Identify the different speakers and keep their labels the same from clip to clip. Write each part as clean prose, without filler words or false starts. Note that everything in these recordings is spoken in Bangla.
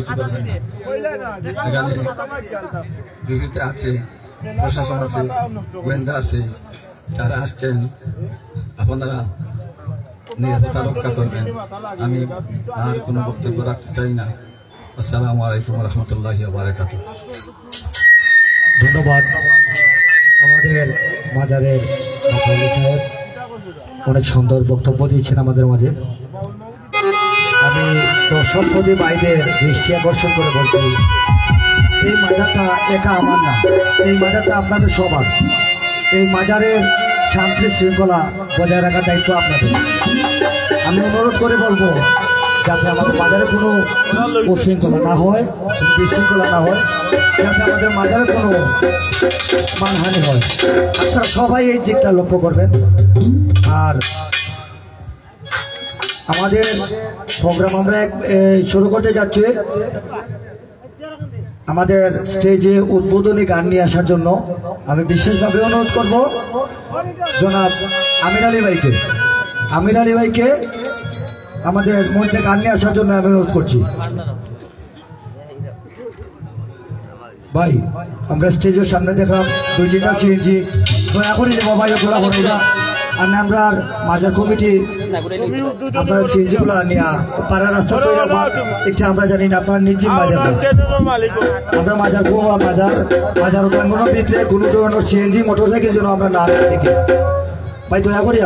Speaker 1: কিছু করবেন না। এখানে ডিউটিতে আছে, প্রশাসন আছে, গোয়েন্দা আছে, যারা আসছেন আপনারা নিরাপত্তা রক্ষা করবেন। আমি আর কোনো বক্তব্য রাখতে চাই না। আসসালামু আলাইকুম রহমতুল্লাহি ওয়া বারাকাতুহু।
Speaker 2: ধন্যবাদ আমাদের মাজারের অনেক সুন্দর বক্তব্য দিয়েছেন আমাদের মাঝে। আমি দর্শক প্রতি বাইরের দৃষ্টি আকর্ষণ করে বলছি, এই মাজারটা একা আমার না, এই মাজারটা আপনাদের সবার। এই মাজারের শান্তি শৃঙ্খলা বজায় রাখার দায়িত্ব আপনাদের। আমি অনুরোধ করে বলবো যাতে আমাদের মাজারে কোনো উশৃঙ্খলা না হয়, বিশৃঙ্খলা না হয়, যাতে আমাদের মাজারে কোনো মানহানি হয়। আপনারা সবাই এই দিকটা লক্ষ্য করবেন। আর আমাদের প্রোগ্রাম আমরা শুরু করতে যাচ্ছি। আমাদের স্টেজে উদ্বোধনী গান নিয়ে আসার জন্য আমি বিশেষভাবে অনুরোধ করব জনাব আমির আলী ভাইকে আমাদের মঞ্চে গান নিয়ে আসার জন্য আমি অনুরোধ করছি। ভাই আমরা স্টেজের সামনে দেখলাম 2টা সিএনজি, দয়া করে দেবো ভাই ওগুলা ভরা। আর আমরা মাজার কমিটি আপনার সিএনজি গুলা নিয়ে পাড়ার রাস্তা তৈরি এটা আমরা জানি না, আপনার নিজে মাজার আমরা মাজার প্রাঙ্গণের ভিতরে কোনো ধরনের সিএনজি মোটরসাইকেল যেন আমরা না দেখি। ভাই দয়া করে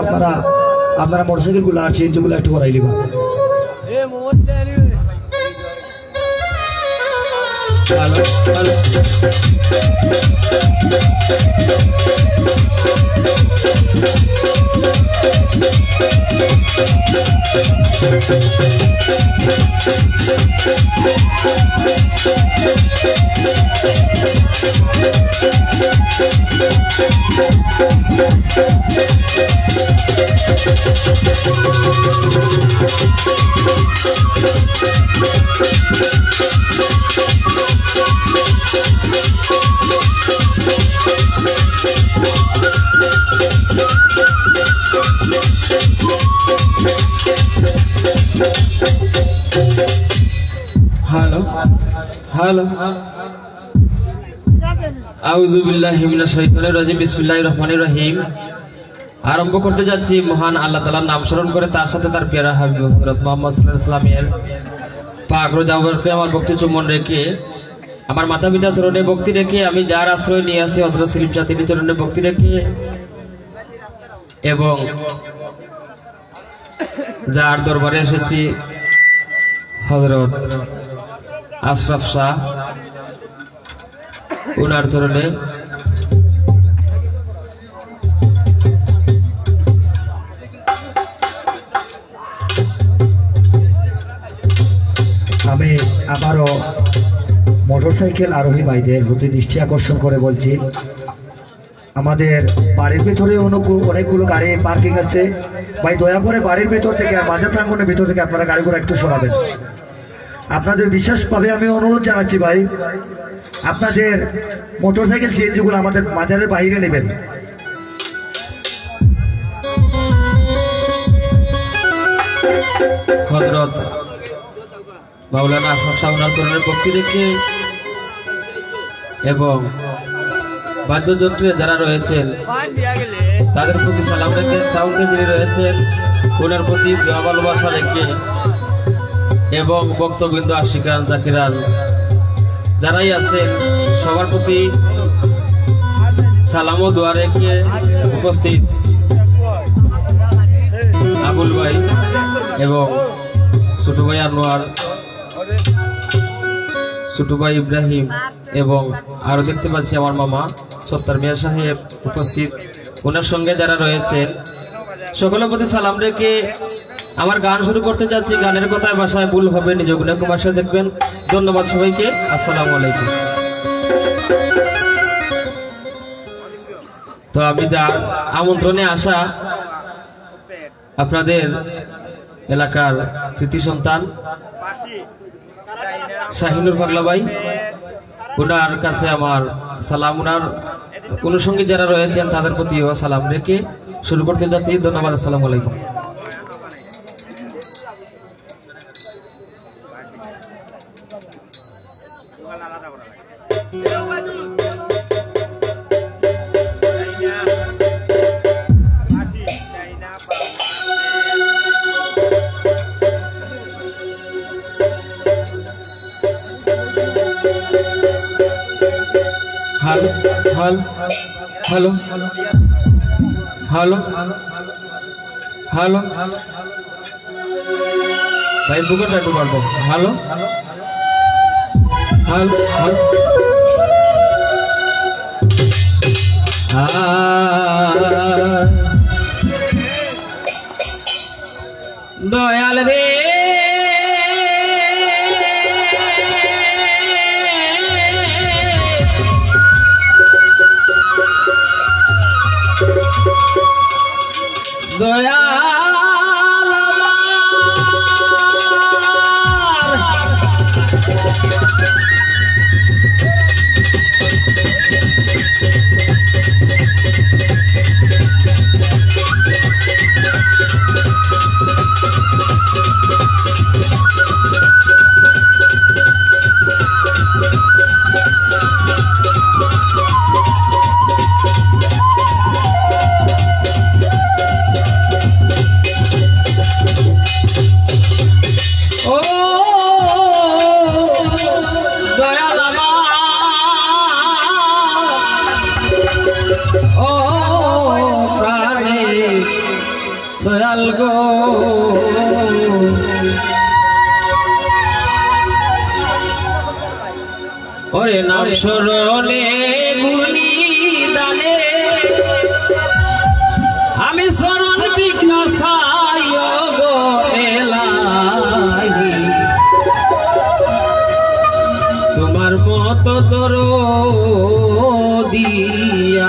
Speaker 2: আপনারা মোটরসাইকেল গুলো আর সিএনজি গুলো একটু করাই লিবা।
Speaker 3: হ্যালো আউযু বিল্লাহি মিনাশ শাইতানির রাজিম। বিসমিল্লাহির রহমানির রহিম। আরম্ভ করতে যাচ্ছি মহান আল্লাহ তাআলার নাম স্মরণ করে, তার সাথে তার প্যারা হাবিব হযরত মুহাম্মদ সাল্লাল্লাহু আলাইহি ওয়াসাল্লামের পাক রোজাকে আমার ভক্তি চুম্বন রেখে, আমার মাতা পিতার চরণে ভক্তি রেখে, আমি যার আশ্রয় নিয়ে আসি হযরত সেলিম শাহ তিরির চরণে ভক্তি রেখে, এবং যার দরবারে এসেছি হযরত আশরাফ শাহ উনার চরণে
Speaker 2: আমি আবারও মোটরসাইকেল আরোহী ভাইদের প্রতি দৃষ্টি আকর্ষণ করে বলছি, আমাদের বাড়ির ভিতরে অনেকগুলো গাড়ি পার্কিং আছে। ভাই দয়া করে বাড়ির ভিতর থেকে আর বাজার প্রাঙ্গণের ভিতর থেকে আপনারা গাড়িগুলো একটু সরাবেন। আপনাদের বিশেষভাবে আমি অনুরোধ জানাচ্ছি ভাই, আপনাদের মোটরসাইকেল সিএনজি গুলো আমাদের বাজারের বাইরে নেবেন।
Speaker 3: হযরত মাওলানা আশরাফ শাহ উনার চরণের ভক্তি রেখে এবং বাদ্যযন্ত্রে যারা রয়েছেন তাদের প্রতি সালাম রেখে, সাউন্ডে যিনি রয়েছেন ওনার প্রতি ভালোবাসা রেখে, এবং বক্তবৃন্দ আশিকান জাকিরান যারাই আছেন সবার প্রতি সালাম ও দোয়া রেখে উপস্থিত আবুল ভাই এবং ছোট ভাই আনোয়ার, ছোট ভাই ইব্রাহিম, এবং আরো দেখতে পাচ্ছি আমার মামা সত্তার মিয়া সাহেব উপস্থিত, ওনার সঙ্গে যারা রয়েছেন সকলের প্রতি সালাম রেখে আমার গান শুরু করতে যাচ্ছি। গানের কথায় ভাষায় ভুল হবে, নিজ গুণে কুমাশা দেখবেন। ধন্যবাদ সবাইকে। আসসালামু আলাইকুম। তো আমি যার আমন্ত্রণে আসা আপনাদের এলাকার কৃতি সন্তান শাহিনুর পাগলা ভাই, ওনার কাছে আমার সালাম, ওনার অনুষঙ্গী যারা রয়েছেন তাদের প্রতিও সালাম রেখে শুরু করতে যাচ্ছি। ধন্যবাদ। আসসালামু আলাইকুম। हेलो हेलो हेलो भाई बुक टैटू कर दो हेलो हेलो दयाल रे दयाल गो ओरे नाम शरणे गुनी दाने आमी शरण बिकासाय गो एलाही তোমার মত দরদি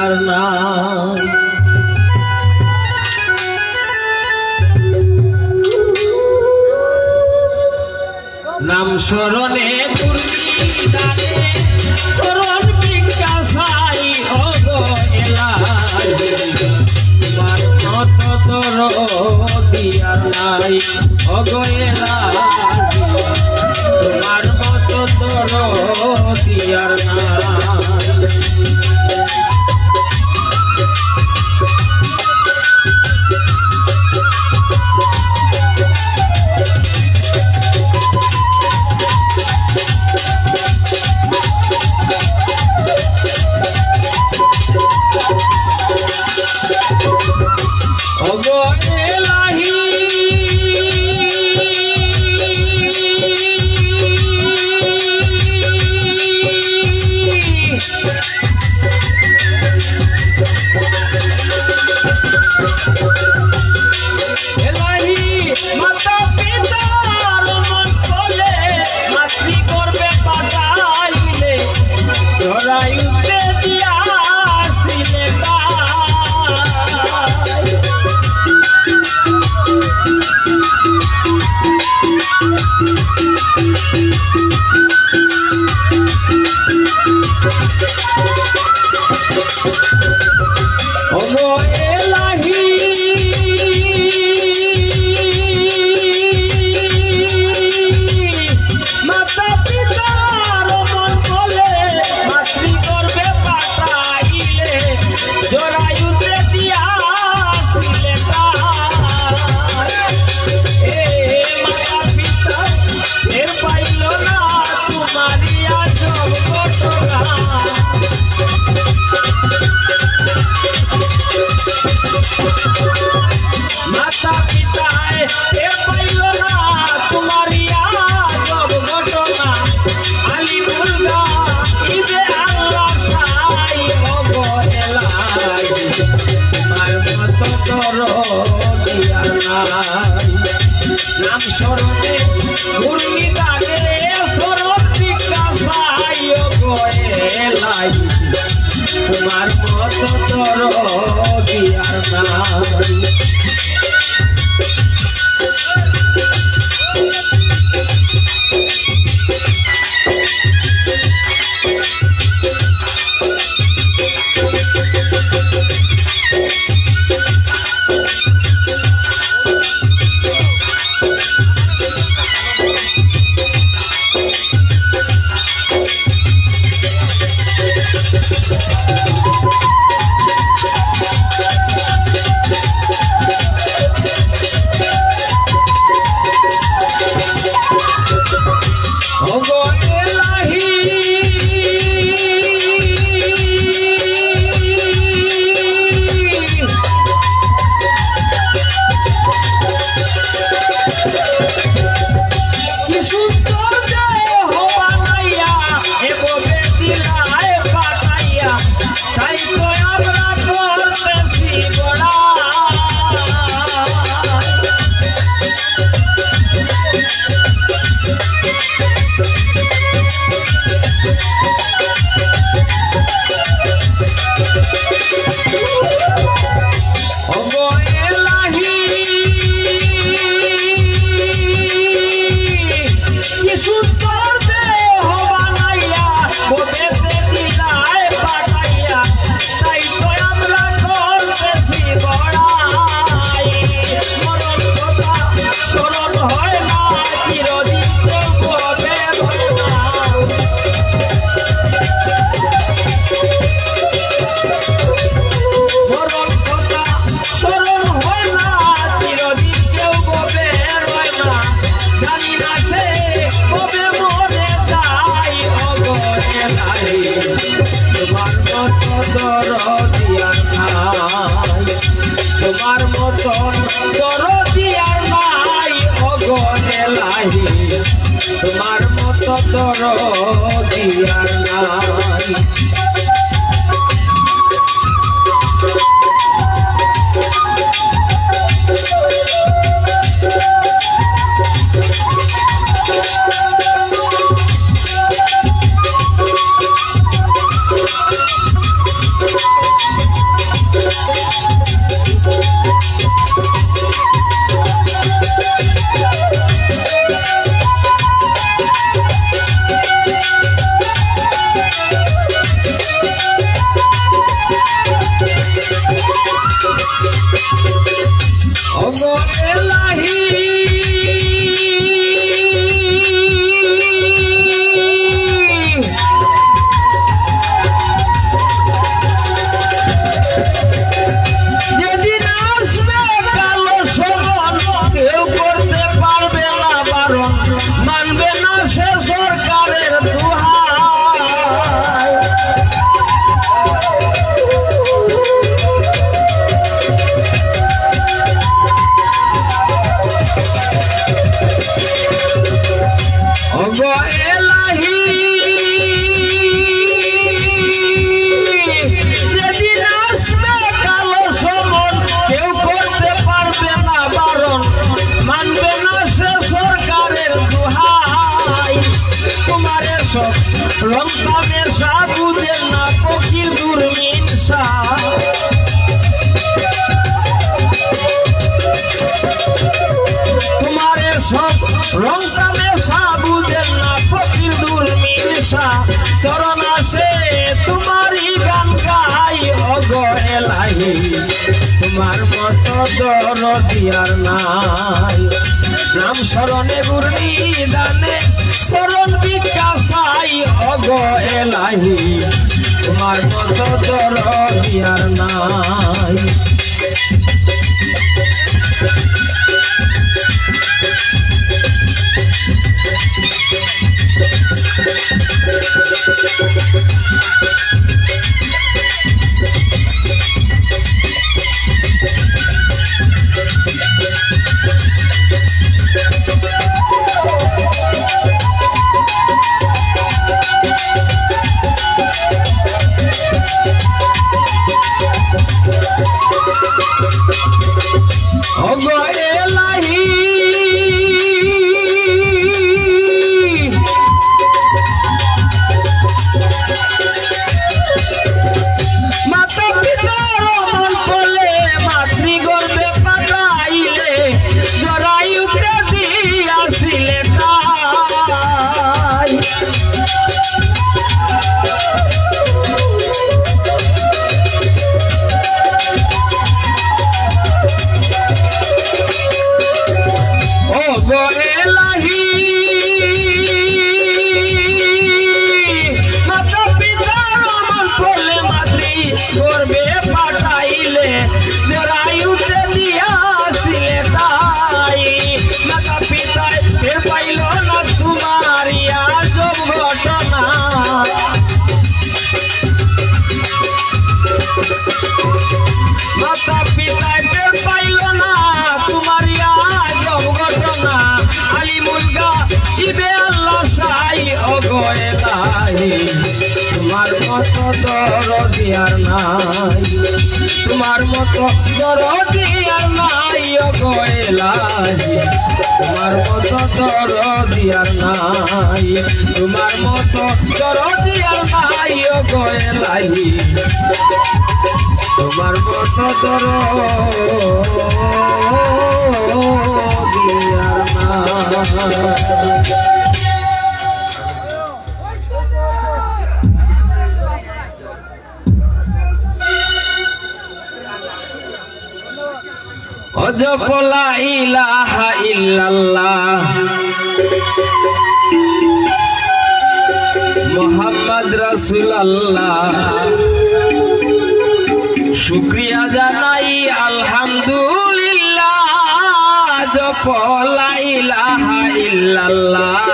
Speaker 3: আর না नाम शरणे गुरदाने शरण बिकासाई ओगो एलाही তোমার মত দরদি আর নাই ওগো এলাহি তোমার মত দরদি আর নাই ओगो एलाही एलाही माता पितार मन कोले मातृ गर्भे पाठाइले जरायुते दियासिले ओगो एलाही माता पितार मन कोले मातृ गर्भे पाठाइले जरायुते दियासिले ए माता पिता एर पाइल ना तुम्हारी आजब घटना माता पिता ए पाइल ना तुम्हारी आजब घटना आली मुर्गा इदे आल्लाह साई ओगो एलाही তোমার মত দরদি আর নাই नाम शरणे गुरदाने शरण बिकासाई ओगो एलाही তোমার মত দরদি আর নাই ওগো এলাহি কি সুন্দর দেহ বানাইয়া এভাবে দিলায় পাঠাইয়া তাই তো আমরা করতেছি বড়া তোমার মতন দরদি আর নাই ওগো এলাহি তোমার মতো দরদি আর নাই ওগো এলাহি যেদিন আসবে কালো শরণ কেউ করতে পারবে না বারণ মানবে না সে সরকারের দোহাই ওগো এলাহি যেদিন আসবে কালো সমন কেউ করতে পারবে না বারণ মানবে না সে সরকারের দোহাই তোমার সব রংতামের সাবুদের না পকির দুর্মিনসা তোমার সব রংতামে সাবুদের না ফকির দুর্মিনসা চরণ আসে তোমারই গান গাই ওগো এলাহি তোমার মতো দরদি আর নাই নাম স্মরণে গুরনি দানে স্মরণ বিকাশাই ওগো এলাহি তোমার মতো দরদি আর নাই মতো দরদি আর নাই, তোমার মতো দরদি আর নাই গো এলাহি, তোমার মতো দরদি আর নাই, তোমার মতো দরদি আর নাই গো এলাহি, তোমার মতো দরদি আর নাই। অজপ লা ইলাহা ইল্লাল্লাহ মুহাম্মদ রাসূলুল্লাহ, শুকরিয়া জানাই আলহামদুলিল্লাহ, অজপ লা ইলাহা ইল্লাল্লাহ।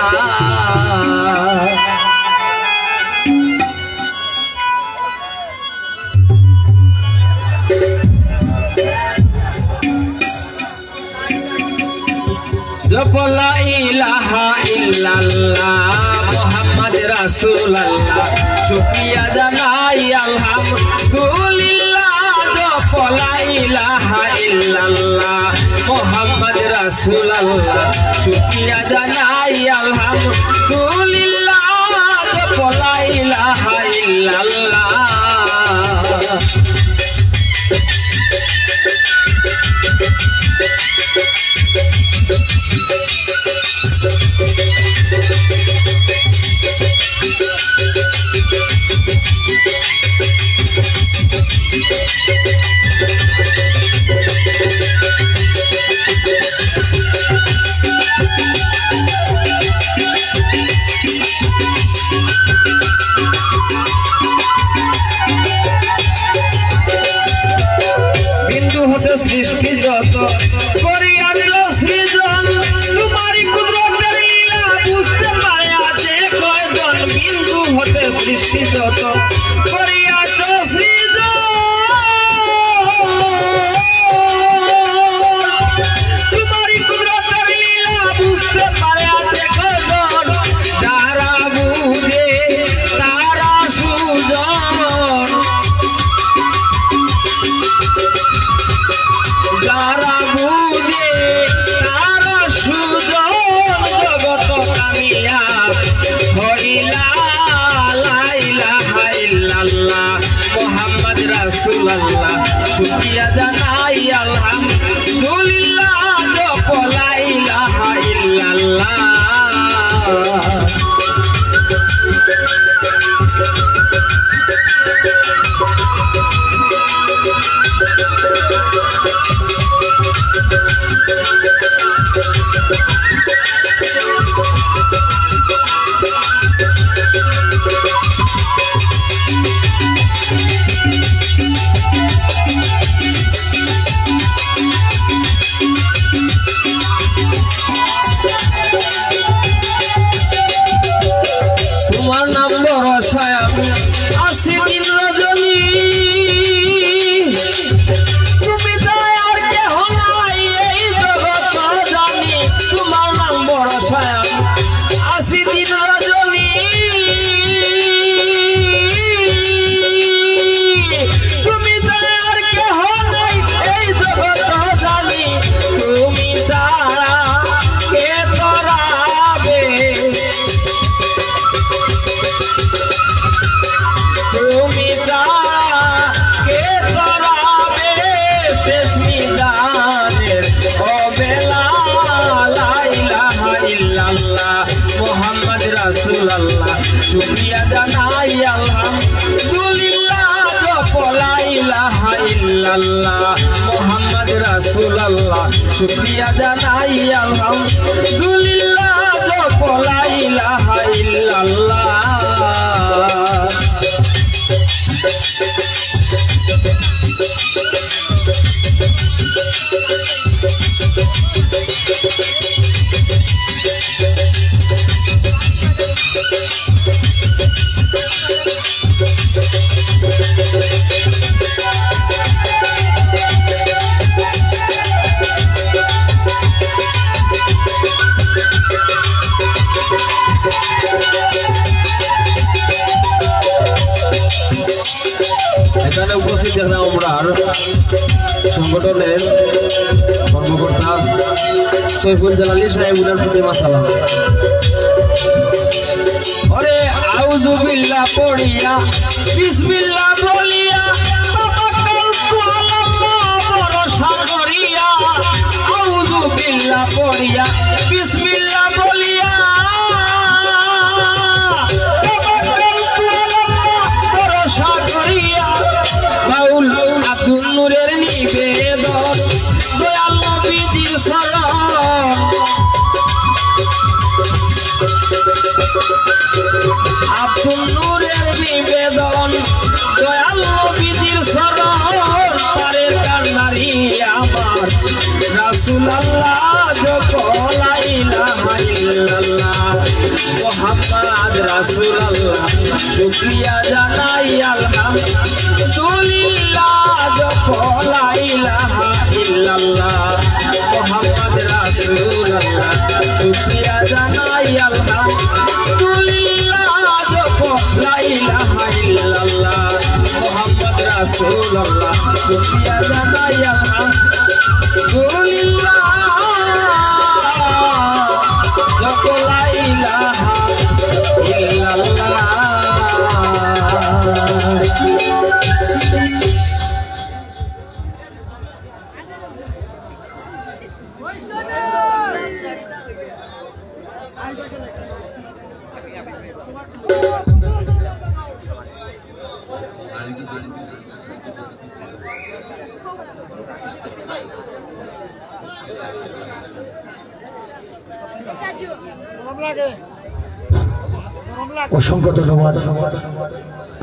Speaker 3: জপ লা ইলাহা ইল্লাল্লাহ মুহাম্মদ রাসূলুল্লাহ, শুকরিয়া জানাই আলহামদুলিল্লাহ, জপ লা ইলাহা ইল্লাল্লাহ মুহাম্মদ রাসূলুল্লাহ, শুকরিয়া জানাই আলহামদুলিল্লাহ, জপ লা ইলাহা ইল্লাল্লাহ। সৃষ্টি যত করিয়া দিল সৃজন, তোমারই কুদরতের লীলা বুঝতে পারে আছে কয়জন, বিন্দু হতে সৃষ্টি যত করিয়াছ সৃজন, তোমারই কুদরতের লীলা বুঝতে পারে আছে কয়জন, যারা বুঝে তারা সুজন, যারা বুঝে তারা সুজন, জগত কামিয়াব হইলা লা ইলাহা ইল্লাল্লাহ মুহাম্মদ রাসূলুল্লাহ, শুকরিয়া জানাই আলহামদুলিল্লাহ, জপ লা ইলাহা ইল্লাল্লাহ। তোমার নাম ভরসায় আমি আছি দিন রজনী, তুমি তাই আর কেহ নাই এই জগৎ জানি, তোমার নাম ভরসায় আমি আছি দিন রজনী, তুমি তাই আর কেহ নাই এই জগৎ জানি, তুমি ছাড়া কে তরাবে, তুমি কে তরাবে শেষ নিদানের অবেলা, লা ইলাহা ইল্লাল্লাহ মুহাম্মদ রাসূলুল্লাহ, শুকরিয়া জানাই আলহামদুলিল্লাহ, জপ লা ইলাহা ইল্লাল্লাহ মুহাম্মদ রাসূলুল্লাহ, শুকরিয়া জানাই আলহামদুলিল্লাহ, জপ লা ইলাহা ইল্লাল্লাহ। দেখলাম আমরা সংগঠনের কর্মকর্তা সৈফুল জালালি সাহেব উনার প্রতি মাসালাম। ওরে আউযু বিল্লাহ পড়িয়া বিসমিল্লাহ বলিয়া তাওয়াক্কাল তু আলাল্লাহ ভরসা করিয়া আউযু বিল্লাহ পড়িয়া বিসমিল্লাহ বলিয়া তাওয়াক্কাল তু আলাল্লাহ ভরসা করিয়া বাউল আব্দুল নূরের নিবেদন দয়াল নবীজির শরণ আব্দুল নূরের নিবেদন দয়াল নবীজির শরণ পারের কান্নারি আমার রাসূলুল্লাহ যখন লা ইলাহা ইল্লাল্লাহ মুহাম্মদ রাসূলুল্লাহ শুকরিয়া জানাই আলহামদুলিল্লাহ যখন লা ইলাহা ইল্লাল্লাহ মুহাম্মদ রাসূলুল্লাহ শুকরিয়া জানাই আলহামদুলিল্লাহ যখন লা ইলাহা ইল্লাল্লাহ মুহাম্মদ রাসূলুল্লাহ শুকরিয়া জানাই আলহামদুলিল্লাহ যখন লা ইলাহা ইল্লাল্লাহ।
Speaker 2: অসংখ্য ধন্যবাদ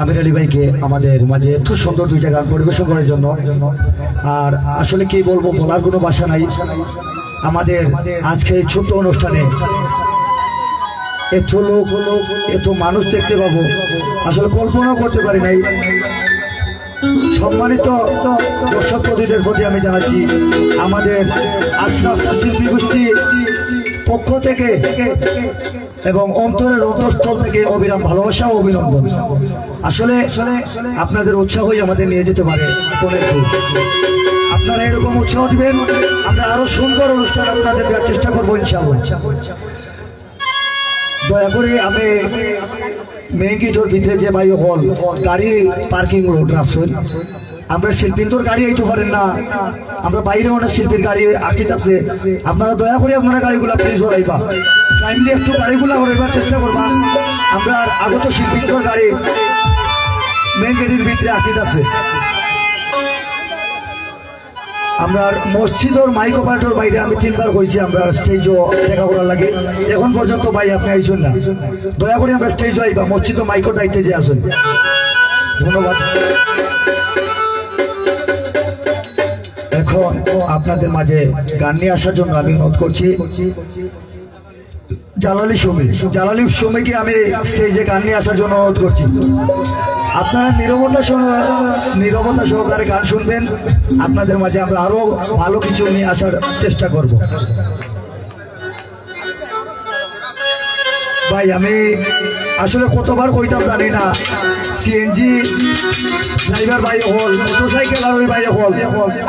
Speaker 2: আমির আলী ভাইকে আমাদের মাঝে এত সুন্দর দুইটা গান পরিবেশন করার জন্য। আর আসলে কি বলবো, বলার কোনো ভাষা নাই। আমাদের আজকে এই ছোট্ট অনুষ্ঠানে এত লোক এত মানুষ দেখতে পাবো আসলে কল্পনাও করতে পারি নাই। সম্মানিত দর্শক প্রতিদের প্রতি আমি জানাচ্ছি আমাদের আশরাফ শিল্পী গোষ্ঠী পক্ষ থেকে এবং অন্তরের অন্তঃস্থল থেকে অবিরাম ভালোবাসা ও অভিনন্দন। আসলে আপনাদের উৎসাহই আমাদের নিয়ে যেতে পারে। আপনারা এরকম উৎসাহ দিবেন, আমরা আরো সুন্দর অনুষ্ঠান আপনাদের দেওয়ার চেষ্টা করবো ইনশাআল্লাহ। দয়া করে আমি মেইন গেটের ভিতরে যে ভাই হল গাড়ি পার্কিং রোড রাখছেন, আমরা শিল্পীর গাড়ি আইতে পারেন না, আমরা বাইরে অনেক শিল্পীর গাড়ি আটকে আছে। আপনারা দয়া করে আপনারা গাড়িগুলা প্লিজ হরাইবা, টাইমলি একটু গাড়িগুলা হরাইবার চেষ্টা করবা। আমরা আগত শিল্পীর গাড়ি মেইন গেটের ভিতরে আটকে আছে। আমরা মসজিদর মাইক অপারেটর বাইরে আমি 3 বার কইছি আমরা স্টেজও দেখা করার লাগে, এখন পর্যন্ত ভাই আপনি আইছেন না। দয়া করে আমরা স্টেজও আইবা, মসজিদও মাইকও দায়িত্বে যে আসুন। ধন্যবাদ। এখন আপনাদের মাঝে গান নিয়ে আসার জন্য আমি অনুরোধ করছি জালালি সুমিকে আমি স্টেজে গান নিয়ে আসার জন্য অনুরোধ করছি। আপনারা নীরবতা সহকারে গান শুনবেন। আপনাদের মাঝে আমরা আরো ভালো কিছু নিয়ে আসার চেষ্টা করব। ভাই আমি আসলে কতবার কইতাম জানি না, সিএনজি ড্রাইভার ভাই হল, মোটরসাইকেল আর ওই ভাই হল,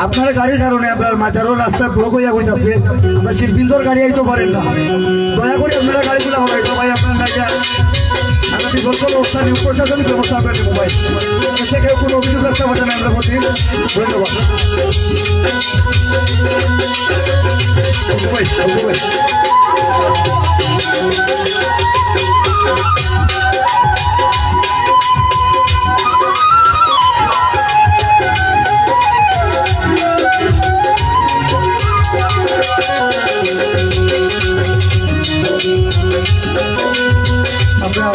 Speaker 2: আপনার গাড়ির কারণে আপনার মাঝারও রাস্তা ব্লক হইয়া হইতাছে। আমরা শিল্পীন্দর গাড়ি আইতে পারেন না, দয়া করে আপনারা গাড়িগুলো হলাই ভাই। আপনার জায়গা আমরা বিগত অবস্থানে প্রশাসনিক ব্যবস্থা আমরা নেব ভাই, এসে কেউ কোনো অভিযোগ রাখতে পারেন আমরা প্রতি। ধন্যবাদ। আমরা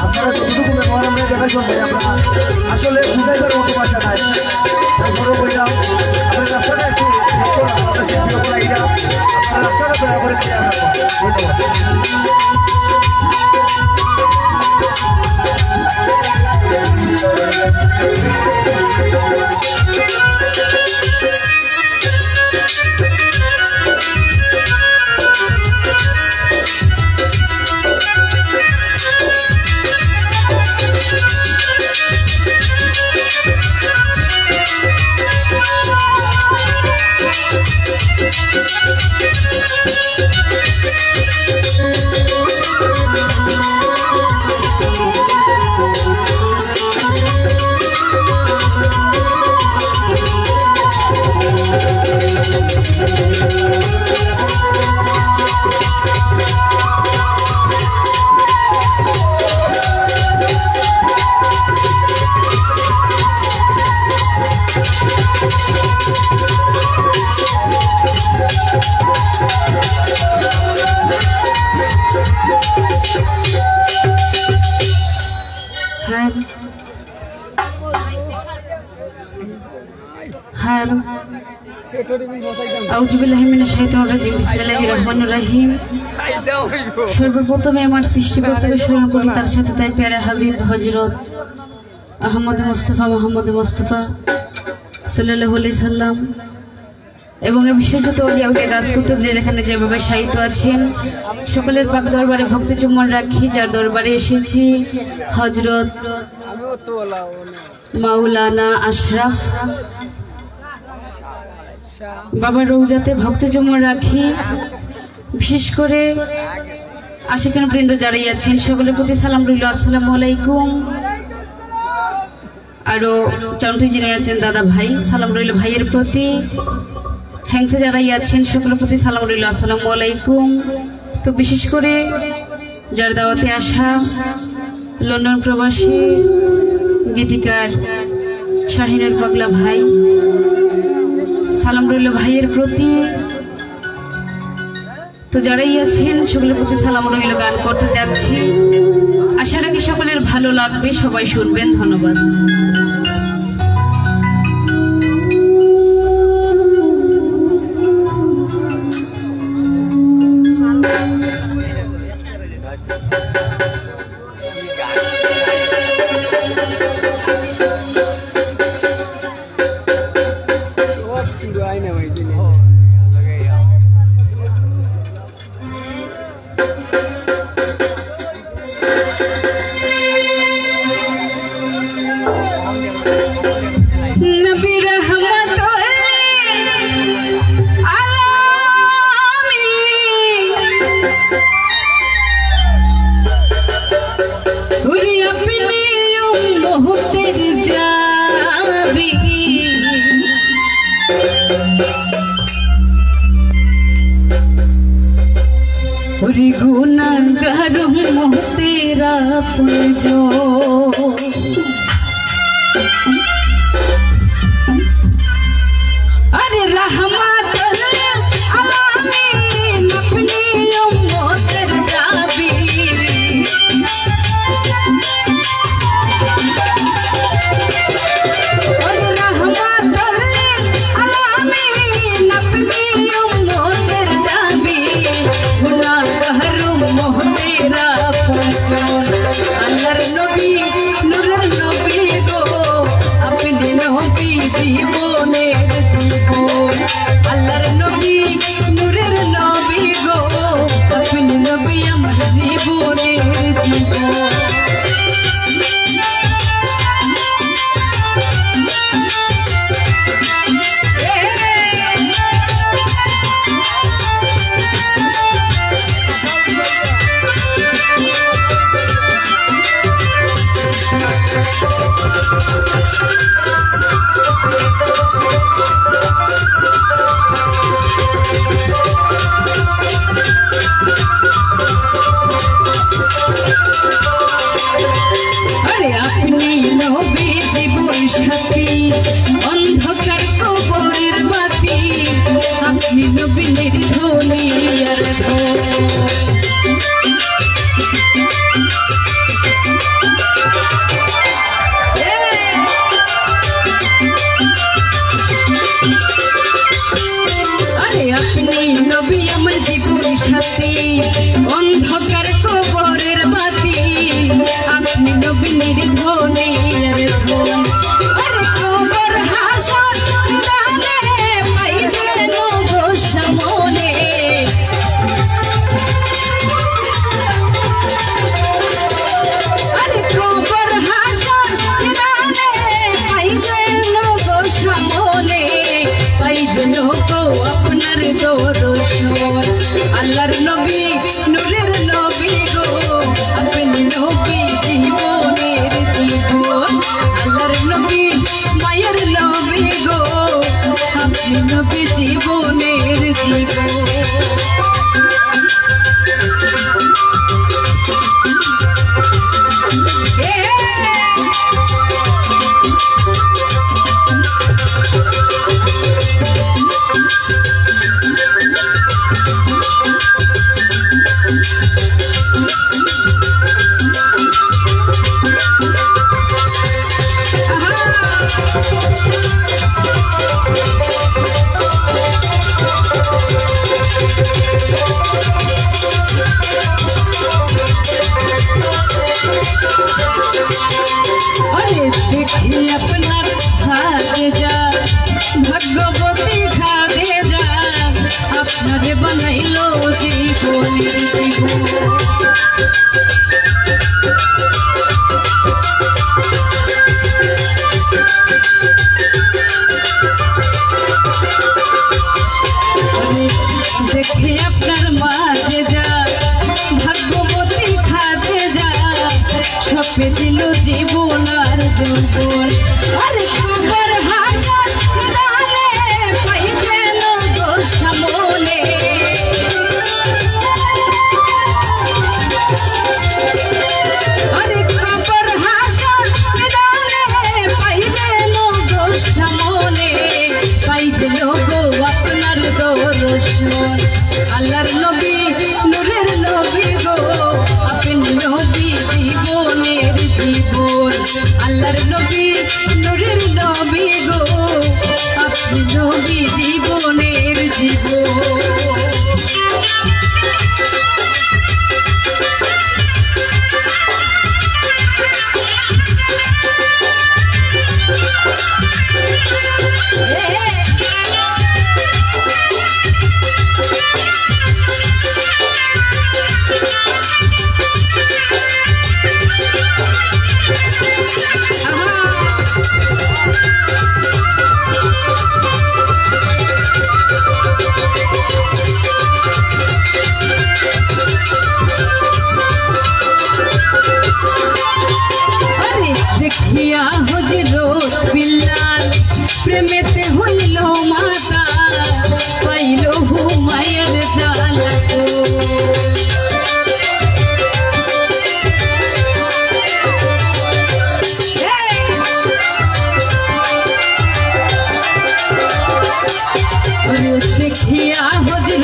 Speaker 2: আপনারা কতটুকু ব্যবহার আমরা দেখাচ্ছেন ভাই, আমরা আসলে বুঝাইবার মতো ভাষা নাই। তারপরেও বললাম আমরা রাস্তাটা একটু আপনারা রাস্তাটা দয়া করে খেয়াল রাখবেন।
Speaker 4: সর্বপ্রথমে আমার সৃষ্টিকর্তাকে স্মরণ করি, তার সাথে তাই প্যারা হাবিব হযরত আহমদ মুস্তাফা সাল্লাল্লাহু আলাইহি সাল্লাম এবং বিশেষত ওলিয়া গাছ কুতুব যে যেখানে যেভাবে সাহিত্য আছেন সকলের পাক দরবারে ভক্তি চুম্বন রাখি। যার দরবারে এসেছি হযরত মাওলানা আশরাফ বাবার রওজাতে ভক্তি চুম্বন রাখি। বিশেষ করে আশিকান বৃন্দ যারাই আছেন সকলের প্রতি সালাম রইল, আসসালামু আলাইকুম। আরো চাউন্টি যিনি আছেন দাদা ভাই, সালাম রইল ভাইয়ের প্রতি। হ্যাংসে যারাই আছেন সকলের প্রতি সালাম রইল, আসসালামু আলাইকুম। তো বিশেষ করে যার দাওয়াতে আসা লন্ডন প্রবাসী গীতিকার শাহিনুর পাগলা ভাই, সালাম রইল ভাইয়ের প্রতি। তো যারাই আছেন সকলের প্রতি সালাম রইল। গান করতে যাচ্ছি, আশা রাখি সকলের ভালো লাগবে, সবাই শুনবেন। ধন্যবাদ। अरे रहमत
Speaker 5: আল্লাহর
Speaker 4: নবী নূরের নবী গো আপনি নবী জীবনের জীবন আল্লাহর নবী মায়ের নবী গো আপনি নবী জীবনের জীবন আপনার হাতে যা ভাগ্যবতী খাদে যা আপনারে বানাইলো জীবনের জীবন দেখে আপনার মাঝে যা ভাগ্যবতী খাদে যা সপে দিল জীবন আর যৌবন আরে খবর হাজার দালে পাইতে গো সামনে আরে খবর হাজার দালে পাইতে গো সামনে পাইতে গো আপনার দর্শন আল্লাহর নবী নূরের নবী গো আপনি নবী জীবনের জীবন আল্লাহর নবী নূরের নবী গো আপনি নবী জীবনের জীবন দেখিয়া হযরত বিল্লাল প্রেমেতে হইল মাতা পাইল হুমায়ের জালা গো দেখিয়া হযরত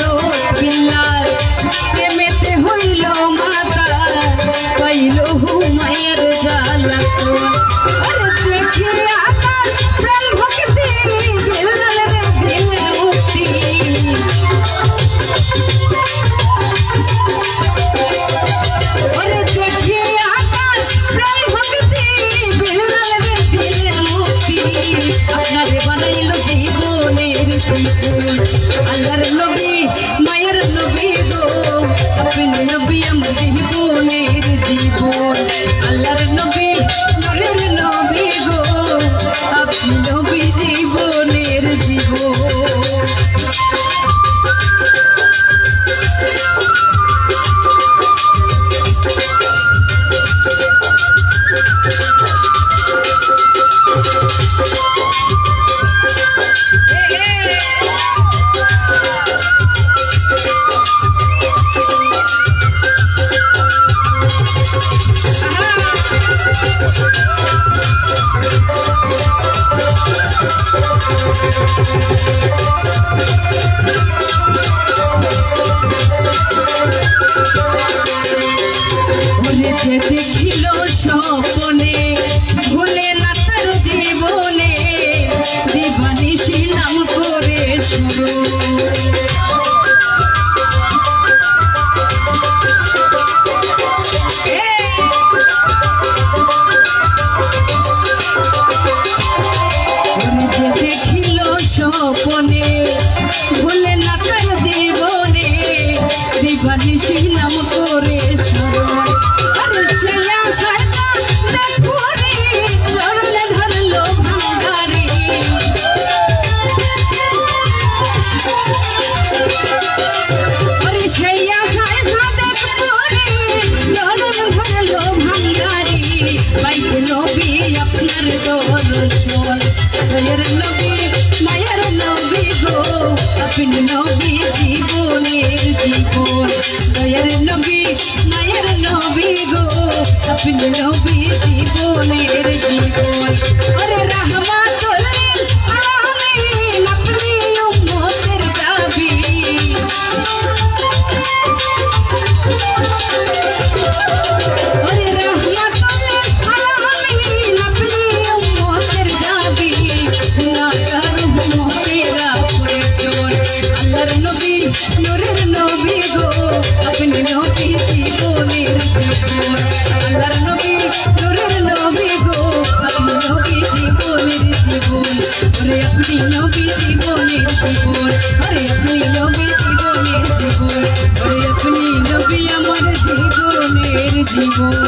Speaker 4: বিল্লাল প্রেমেতে হইল মাতা পাইল হুমায়ের জালা গো আরে দেখিয়া তার প্রেম ভক্তি বিল্লাল রে দিল মুক্তি আরে দেখিয়া তার প্রেম ভক্তি বিল্লাল রে দিল মুক্তি আপনারে বানাইল জীবনের জীবন আল্লাহর নবী মায়ের নবী গো আপনি নবী আমার জীবনের জীবন আল্লাহর নবী নূরের নবী গো আপনি নবী জীবনের জীবন দেখিল স্বপনে ভুলে না তার জীবনে দিবানিশি নাম করে শুরু দেখিল স্বপনে ভুলে না তার জীবনে দিবানিশি নাম করে শুরু সেই আশায় দয়ার নবী মায়ার নবী গো আপনি নবী জীবনের জীবন দয়ার নবী মায়ার নবী গো আপনি নবী জীবনের জীবন আরে রহমাতুল আলামিন আপনি উম্মতের দাবি अपनी नबी जीवনের জীবন আরে আপনি নবী জীবনের জীবন আরে আপনি নবী আমার জীবনের জীবন